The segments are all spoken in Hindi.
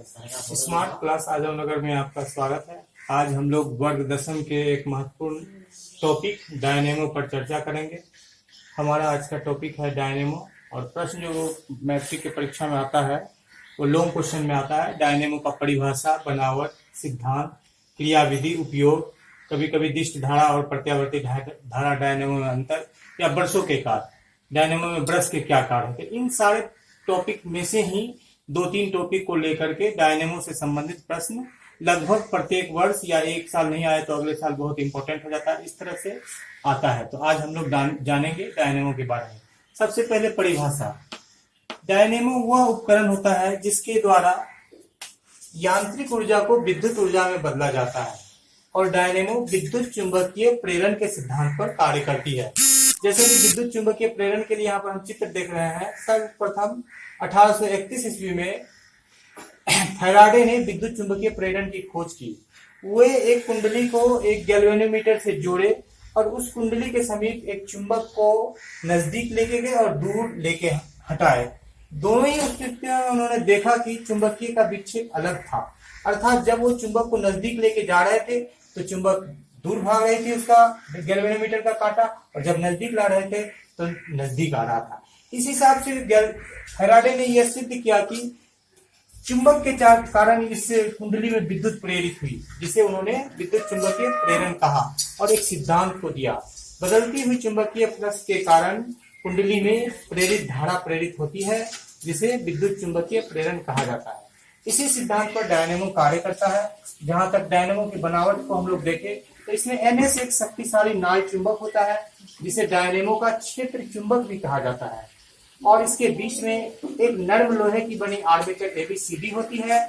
स्मार्ट क्लास आजमनगर में आपका स्वागत है। आज हम लोग वर्ग दसम के एक महत्वपूर्ण टॉपिक डायनेमो पर चर्चा करेंगे। हमारा आज का टॉपिक है डायनेमो और प्रश्न जो मैट्रिक की परीक्षा में आता है वो लॉन्ग क्वेश्चन में आता है। डायनेमो का परिभाषा, बनावट, सिद्धांत, क्रियाविधि, उपयोग, कभी कभी दिष्ट धारा और प्रत्यावर्ती धारा, डायनेमो में अंतर या ब्रशों के कार्य, डायनेमो में ब्रश के क्या कार्य होते हैं। इन सारे टॉपिक में से ही 2-3 टॉपिक को लेकर के डायनेमो से संबंधित प्रश्न लगभग प्रत्येक वर्ष या एक साल नहीं आए तो अगले साल बहुत इंपॉर्टेंट हो जाता है, इस तरह से आता है। तो आज हम लोग जानेंगे डायनेमो के बारे में। सबसे पहले परिभाषा। डायनेमो वह उपकरण होता है जिसके द्वारा यांत्रिक ऊर्जा को विद्युत ऊर्जा में बदला जाता है और डायनेमो विद्युत चुंबकीय प्रेरण के सिद्धांत पर कार्य करती है। जैसे कि विद्युत चुंबकीय प्रेरण के लिए यहाँ पर हम चित्र देख रहे हैं। सर्वप्रथम 1831 ईस्वी में फैराडे ने विद्युत चुंबकीय प्रेरण की खोज की। वे एक कुंडली को एक गैल्वेनोमीटर से जोड़े और उस कुंडली के समीप एक चुंबक को नजदीक लेके गए और दूर लेके हटाए। दोनों ही स्थितियों में उन्होंने देखा कि चुंबकीय का विक्षेप अलग था, अर्थात जब वो चुंबक को नजदीक लेके जा रहे थे तो चुंबक दूर भाग रही थी उसका गैल्वेनोमीटर का कांटा, और जब नजदीक ला रहे थे तो नजदीक आ रहा था। इस हिसाब से फैराडे ने यह सिद्ध किया कि चुंबक के कारण इस कुंडली में विद्युत प्रेरित हुई, जिसे उन्होंने विद्युत चुंबकीय प्रेरण कहा और एक सिद्धांत को दिया। बदलती हुई चुंबकीय फ्लक्स के कारण कुंडली में प्रेरित धारा प्रेरित होती है, जिसे विद्युत चुंबकीय प्रेरण कहा जाता है। इसी सिद्धांत पर डायनेमो कार्य करता है। जहां तक डायनेमो की बनावट को हम लोग देखें तो इसमें NS एक शक्तिशाली नाल चुंबक होता है, जिसे डायनेमो का क्षेत्र चुंबक भी कहा जाता है, और इसके बीच में एक नर्म लोहे की बनी आर्मेचर ABCD होती है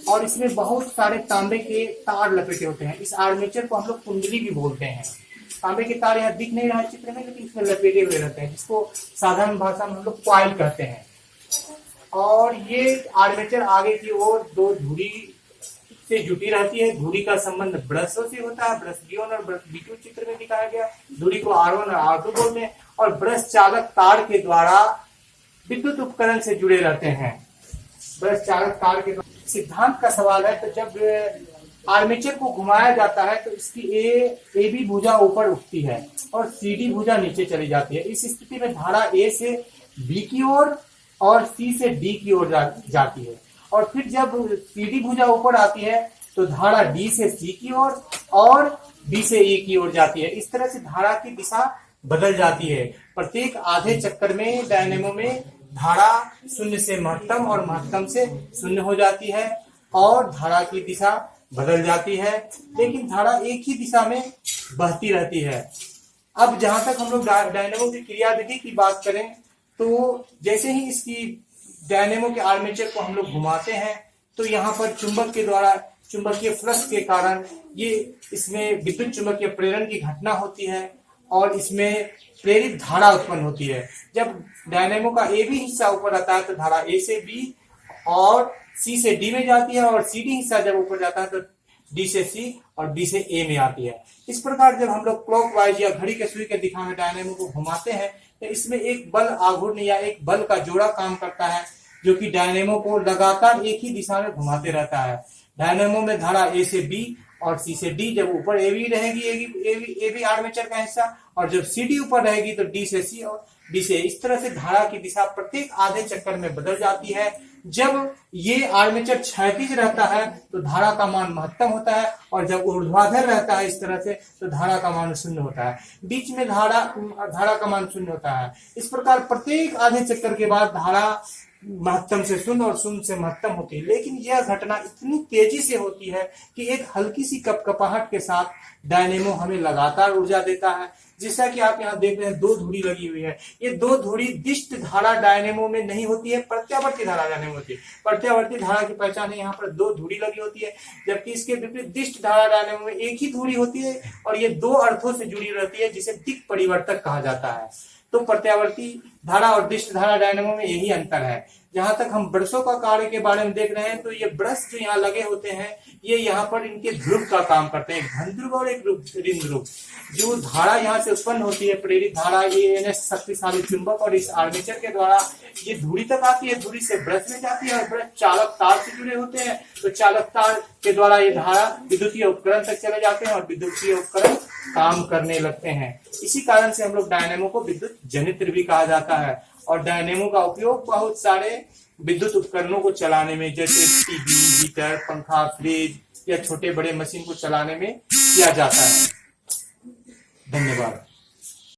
और इसमें बहुत सारे तांबे के तार लपेटे होते हैं। इस आर्मेचर को हम लोग कुंडली भी बोलते हैं। तांबे के तार यहाँ दिख नहीं रहा है चित्र में, लेकिन इसमें लपेटे हुए रहते हैं, जिसको साधारण भाषा में हम लोग कॉइल कहते हैं। और ये आर्मेचर आगे की ओर दो धुरी से जुटी रहती है। धुरी का संबंध ब्रशों से होता है, ब्रश B1 और ब्रश B2 चित्र में दिखाया गया। धुरी को R1 और R2 बोलते हैं और ब्रश चालक तार के द्वारा विद्युत उपकरण से जुड़े रहते हैं। ब्रश चालक तार के द्वारा। सिद्धांत का सवाल है, तो जब आर्मेचर को घुमाया जाता है तो इसकी AB भुजा ऊपर उठती है और CD भुजा नीचे चली जाती है। इस स्थिति में धारा A से B की ओर और C से D की ओर जाती है, और फिर जब CD भुजा ऊपर आती है तो धारा D से C की ओर और B से E की ओर जाती है। इस तरह से धारा की दिशा बदल जाती है। प्रत्येक आधे चक्कर में डायनेमो में धारा शून्य से महत्तम और महत्तम से शून्य हो जाती है और धारा की दिशा बदल जाती है, लेकिन धारा एक ही दिशा में बहती रहती है। अब जहां तक हम लोग डायनेमो की क्रियाविधि की बात करें तो जैसे ही इसकी डायनेमो के आर्मेचर को हम लोग घुमाते हैं तो यहाँ पर चुंबक के द्वारा चुंबकीय फ्लक्स के कारण ये इसमें विद्युत चुंबकीय प्रेरण की घटना होती है और इसमें प्रेरित धारा उत्पन्न होती है। जब डायनेमो का AB हिस्सा ऊपर आता है तो धारा A से B और C से D में जाती है, और CD हिस्सा जब ऊपर जाता है तो D से C और D से A में आती है। इस प्रकार जब हम लोग क्लॉकवाइज या घड़ी के सुई के दिशा में डायनेमो को घुमाते हैं तो इसमें एक बल आघूर्ण या एक बल का जोड़ा काम करता है, जो कि डायनेमो को लगातार एक ही दिशा में घुमाते रहता है। डायनेमो में धारा A से B और C से D जब ऊपर AB रहेगी, AB आर्मेचर का हिस्सा, और जब CD ऊपर रहेगी तो D से C और D से। इस तरह से धारा की दिशा प्रत्येक आधे चक्कर में बदल जाती है। जब ये आर्मेचर क्षैतिज रहता है तो धारा का मान महत्तम होता है, और जब ऊर्ध्वाधर रहता है इस तरह से तो धारा का मान शून्य होता है। बीच में धारा का मान शून्य होता है। इस प्रकार प्रत्येक आधे चक्कर के बाद धारा महत्तम से शून्य और शून्य से महत्तम होती है। लेकिन यह घटना इतनी तेजी से होती है कि एक हल्की सी कपकपाहट के साथ डायनेमो हमें लगातार ऊर्जा देता है। जैसा कि आप यहाँ देख रहे हैं, 2 धुरी लगी हुई है। ये 2 धुरी दिष्ट धारा डायनेमो में नहीं होती है, प्रत्यावर्ती धारा डायनेमो होती है। प्रत्यावर्ती धारा की पहचान है, यहाँ पर 2 धुरी लगी होती है, जबकि इसके विपरीत दिष्ट धारा डायनेमो में एक ही धुरी होती है और ये 2 अर्थों से जुड़ी रहती है, जिसे दिक् परिवर्तक कहा जाता है। तो प्रत्यावर्ती धारा और डिस्ट धारा डायनेमो में यही अंतर है। जहां तक हम ब्रशों का कार्य के बारे में देख रहे हैं तो ये ब्रश जो यहाँ लगे होते हैं ये यहाँ पर इनके ध्रुव का काम करते हैं, एक घन ध्रुव और एक ऋण ध्रुव। जो धारा यहाँ से उत्पन्न होती है प्रेरित धारा, ये शक्तिशाली चुंबक और इस आर्मेचर के द्वारा ये धुरी तक आती है, धुरी से ब्रश में जाती है और ब्रश चालक तार से जुड़े होते हैं, तो चालक तार के द्वारा ये धारा विद्युतीय उपकरण तक चले जाते हैं और विद्युतीय उपकरण काम करने लगते हैं। इसी कारण से हम लोग डायनेमो को विद्युत जनित्र भी कहा जाता है। और डायनेमो का उपयोग बहुत सारे विद्युत उपकरणों को चलाने में, जैसे टीवी, हीटर, पंखा, फ्रिज या छोटे बड़े मशीन को चलाने में किया जाता है। धन्यवाद।